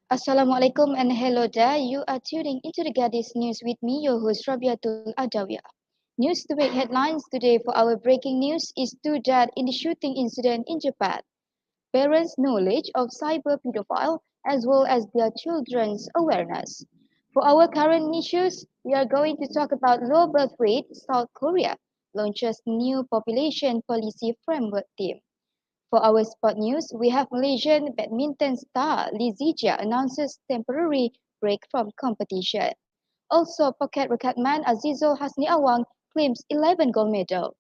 Assalamualaikum and hello there. You are tuning into the Gaddys News with me, your host Rabiatul Adawiyah. News to make headlines today for our breaking news is two dead in the shooting incident in Japan. Parents' knowledge of cyber pedophile as well as their children's awareness. For our current issues, we are going to talk about low birth rate. South Korea launches new population policy framework team. For our sport news, we have Malaysian badminton star Lee Zijia announces temporary break from competition. Also, pocket recordman Azizul Hasni Awang claims 11 gold medal.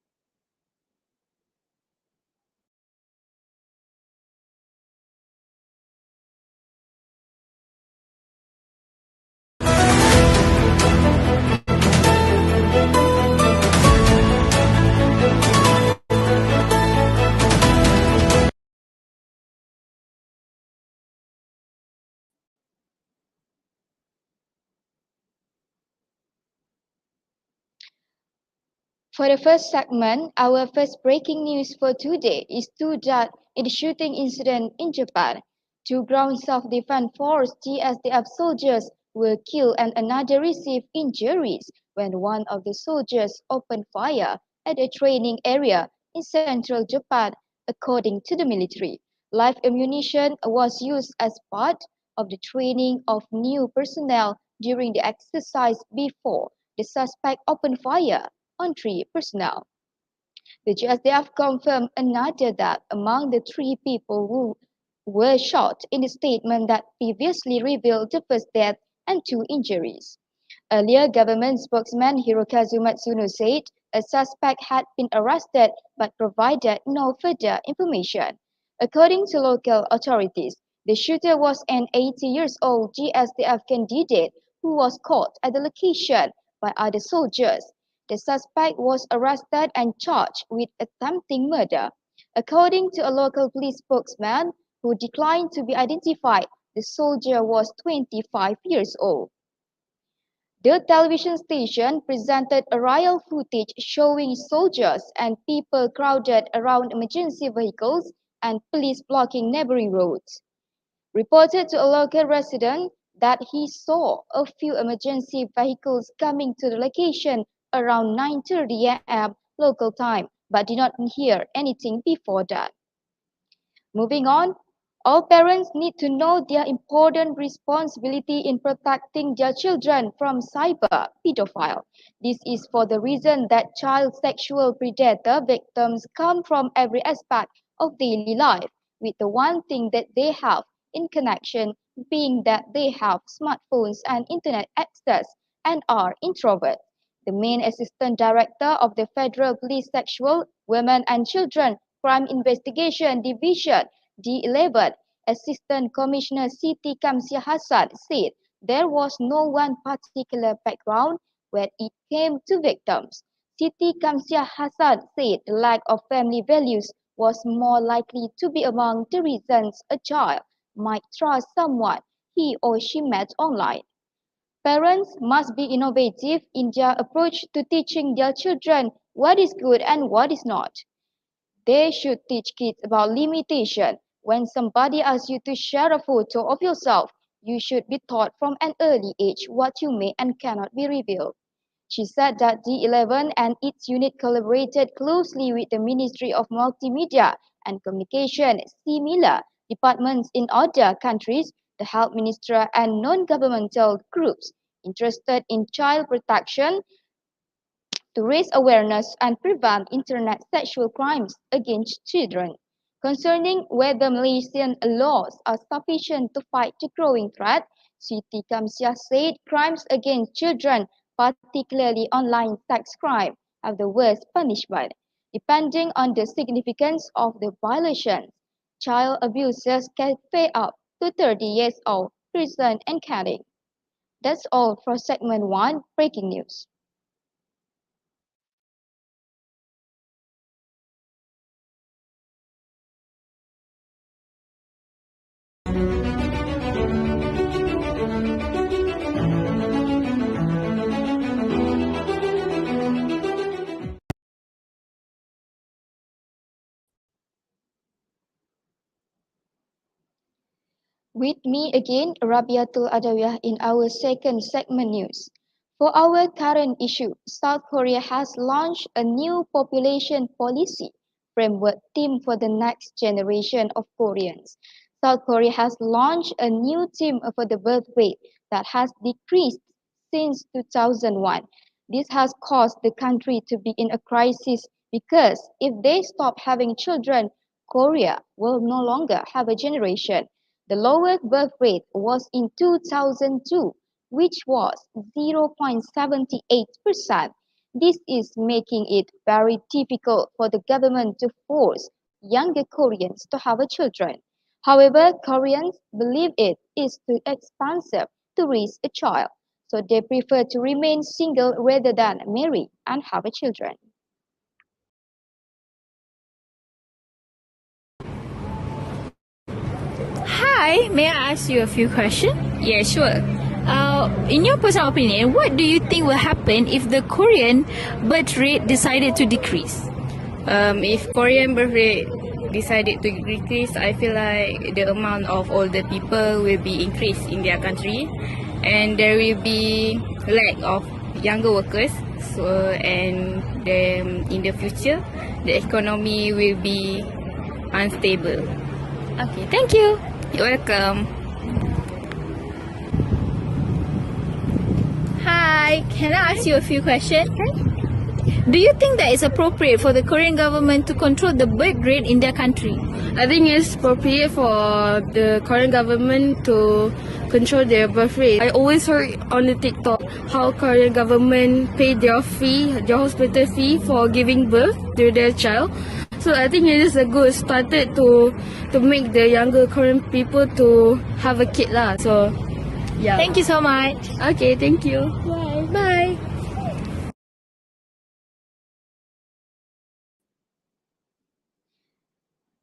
For the first segment, our first breaking news for today is two dead in the shooting incident in Japan. Two ground self-defense force GSDF soldiers were killed and another received injuries when one of the soldiers opened fire at a training area in central Japan, according to the military. Live ammunition was used as part of the training of new personnel during the exercise before the suspect opened fire on three personnel. The GSDF confirmed another death among the three people who were shot in the statement that previously revealed the first death and two injuries. Earlier, government spokesman Hirokazu Matsuno said a suspect had been arrested but provided no further information. According to local authorities, the shooter was an 80 years old GSDF candidate who was caught at the location by other soldiers. The suspect was arrested and charged with attempting murder. According to a local police spokesman who declined to be identified, the soldier was 25 years old. The television station presented aerial footage showing soldiers and people crowded around emergency vehicles and police blocking neighboring roads. Reported to a local resident that he saw a few emergency vehicles coming to the location around 9:30 a.m. local time, but did not hear anything before that. Moving on, all parents need to know their important responsibility in protecting their children from cyber pedophile. This is for the reason that child sexual predator victims come from every aspect of daily life, with the one thing that they have in connection being that they have smartphones and internet access and are introverts. The main assistant director of the Federal Police Sexual, Women and Children Crime Investigation Division D11, Assistant Commissioner Siti Kamsia Hassan said there was no one particular background when it came to victims. Siti Kamsia Hassan said the lack of family values was more likely to be among the reasons a child might trust someone he or she met online. Parents must be innovative in their approach to teaching their children what is good and what is not. They should teach kids about limitation. When somebody asks you to share a photo of yourself, you should be taught from an early age what you may and cannot be revealed. She said that D11 and its unit collaborated closely with the Ministry of Multimedia and Communication, similar departments in other countries, the Health Ministry and non-governmental groups interested in child protection to raise awareness and prevent internet sexual crimes against children. Concerning whether Malaysian laws are sufficient to fight the growing threat, Siti Kamsiah said crimes against children, particularly online sex crime, have the worst punishment. Depending on the significance of the violations, child abusers can pay up to 30 years of prison and counting. That's all for segment 1, Breaking News. With me again, Rabiatul Adawiyah in our second segment news. For our current issue, South Korea has launched a new population policy framework theme for the next generation of Koreans. South Korea has launched a new theme for the birth rate that has decreased since 2001. This has caused the country to be in a crisis because if they stop having children, Korea will no longer have a generation. The lowest birth rate was in 2002, which was 0.78%. This is making it very difficult for the government to force younger Koreans to have a children. However, Koreans believe it is too expensive to raise a child, so they prefer to remain single rather than marry and have a children. Hi, may I ask you a few questions? Yeah, sure. In your personal opinion, what do you think will happen if the Korean birth rate decided to decrease? If Korean birth rate decided to decrease, I feel like the amount of older people will be increased in their country, and there will be lack of younger workers. So, and then in the future, the economy will be unstable. Okay, thank you. You're welcome. Hi, can I ask you a few questions? Do you think that it's appropriate for the Korean government to control the birth rate in their country? I think it's appropriate for the Korean government to control their birth rate. I always heard on the TikTok how Korean government pay their hospital fee for giving birth to their child. So I think it is a good started to make the younger Korean people to have a kid lah. So yeah. Thank you so much. Okay, thank you. Bye. Bye.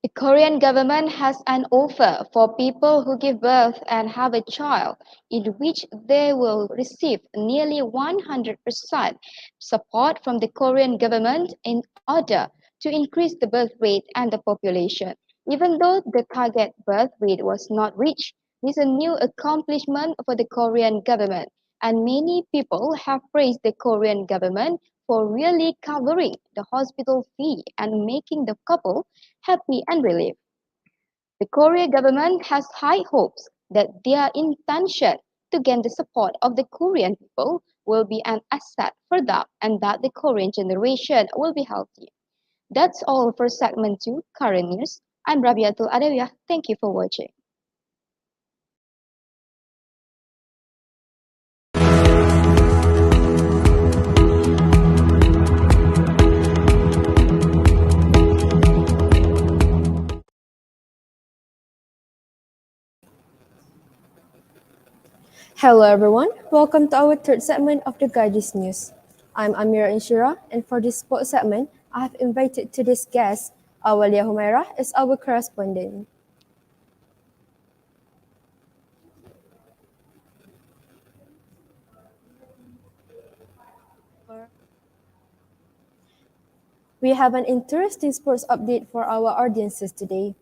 The Korean government has an offer for people who give birth and have a child, in which they will receive nearly 100% support from the Korean government in order to increase the birth rate and the population. Even though the target birth rate was not reached, this is a new accomplishment for the Korean government, and many people have praised the Korean government for really covering the hospital fee and making the couple happy and relieved. The Korea government has high hopes that their intention to gain the support of the Korean people will be an asset for them and that the Korean generation will be healthy. That's all for segment 2, current news. I'm Rabiatul Adawiyah. Thank you for watching. Hello everyone, welcome to our third segment of the Gaddys News. I'm Amira Inshira, and for this sports segment, I have invited today's guest, Awalia Humaira, as our correspondent. We have an interesting sports update for our audiences today.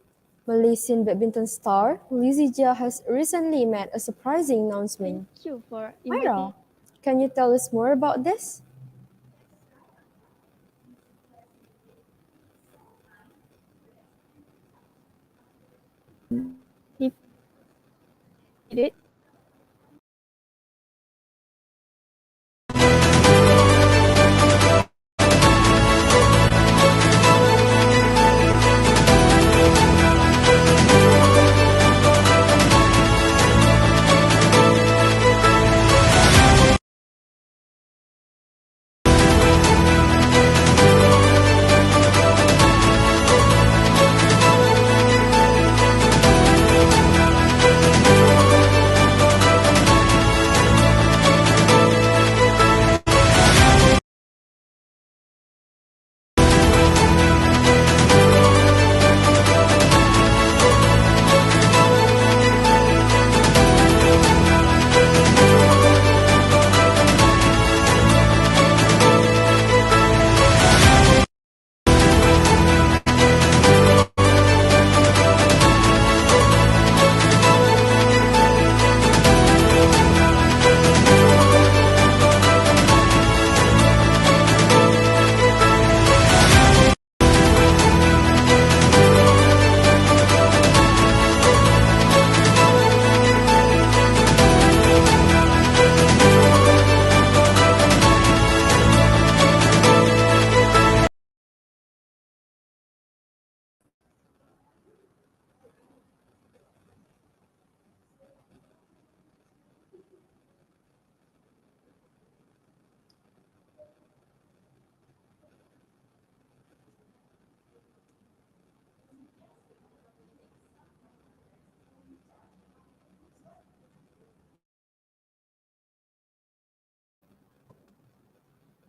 Malaysian badminton star Lizzie Jia has recently made a surprising announcement. Thank you for Myra, can you tell us more about this? it.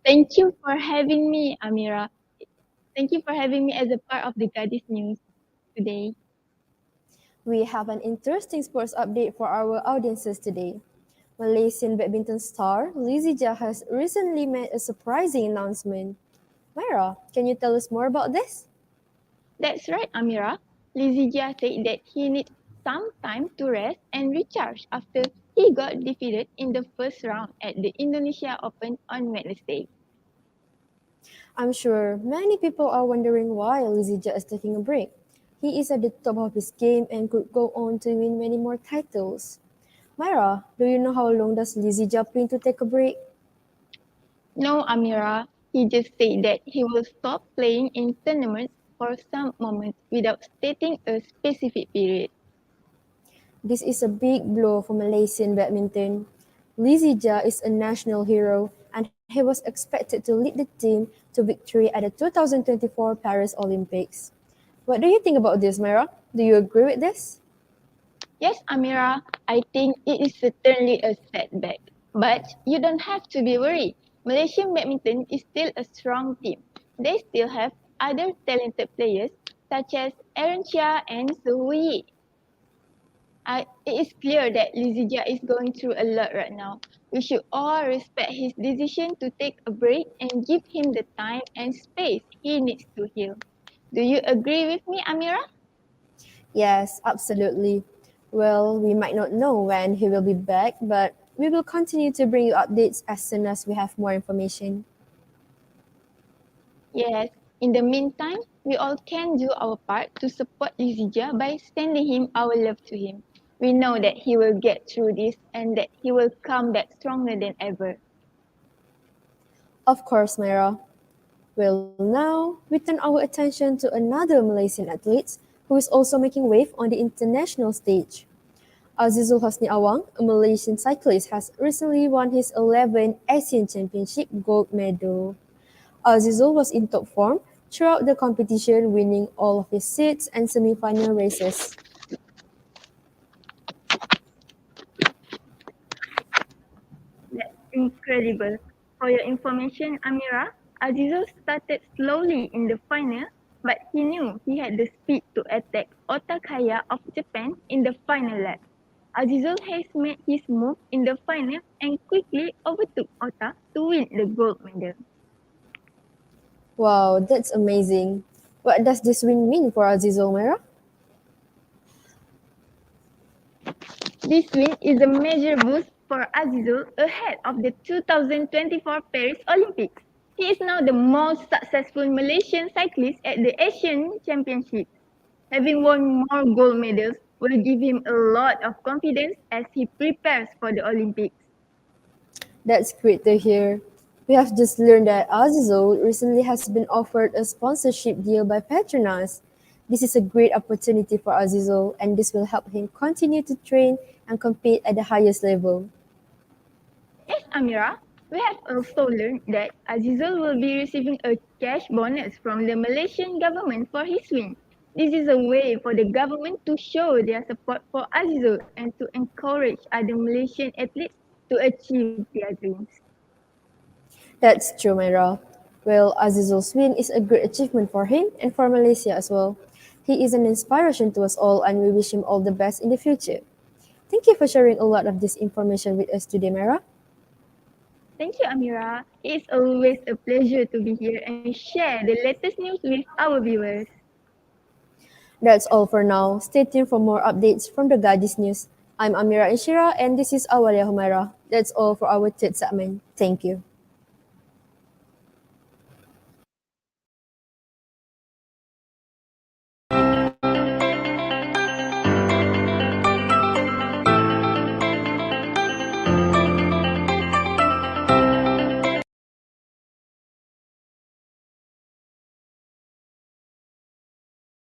Thank you for having me, Amira. Thank you for having me as a part of the Gaddys News today. We have an interesting sports update for our audiences today. Malaysian badminton star Lizzie Jia has recently made a surprising announcement. Myra, can you tell us more about this? That's right, Amira. Lizzie Jia said that he needs some time to rest and recharge after he got defeated in the first round at the Indonesia Open on Wednesday. I'm sure many people are wondering why Lizzie Jia is taking a break. He is at the top of his game and could go on to win many more titles. Myra, do you know how long does Lizzie Jia plan to take a break? No, Amira, he just said that he will stop playing in tournaments for some moments without stating a specific period. This is a big blow for Malaysian badminton. Lizzie Jia is a national hero and he was expected to lead the team to victory at the 2024 Paris Olympics. What do you think about this, Myra? Do you agree with this? Yes, Amira, I think it is certainly a setback. But you don't have to be worried. Malaysian badminton is still a strong team. They still have other talented players such as Aaron Chia and Su Yi. It is clear that Lizia is going through a lot right now. We should all respect his decision to take a break and give him the time and space he needs to heal. Do you agree with me, Amira? Yes, absolutely. Well, we might not know when he will be back, but we will continue to bring you updates as soon as we have more information. Yes. In the meantime, we all can do our part to support Lizija by sending him our love to him. We know that he will get through this and that he will come back stronger than ever. Of course, Myra. Well, now we turn our attention to another Malaysian athlete who is also making wave on the international stage. Azizul Hosni Awang, a Malaysian cyclist, has recently won his 11th Asian Championship gold medal. Azizul was in top form throughout the competition, winning all of his seeds and semi-final races. That's incredible. For your information, Amira, Azizul started slowly in the final, but he knew he had the speed to attack Otakaya of Japan in the final lap. Azizul has made his move in the final and quickly overtook Ota to win the gold medal. Wow, that's amazing. What does this win mean for Azizul, Myra? This win is a major boost for Azizul ahead of the 2024 Paris Olympics. He is now the most successful Malaysian cyclist at the Asian Championships. Having won more gold medals will give him a lot of confidence as he prepares for the Olympics. That's great to hear. We have just learned that Azizul recently has been offered a sponsorship deal by Petronas. This is a great opportunity for Azizul, and this will help him continue to train and compete at the highest level. Yes, Amira, we have also learned that Azizul will be receiving a cash bonus from the Malaysian government for his win. This is a way for the government to show their support for Azizul and to encourage other Malaysian athletes to achieve their dreams. That's true, Myra. Well, Azizul's win is a great achievement for him and for Malaysia as well. He is an inspiration to us all, and we wish him all the best in the future. Thank you for sharing a lot of this information with us today, Myra. Thank you, Amira. It's always a pleasure to be here and share the latest news with our viewers. That's all for now. Stay tuned for more updates from the Gaddis News. I'm Amira Inshira, and this is Awalia Humaira. That's all for our third segment. Thank you.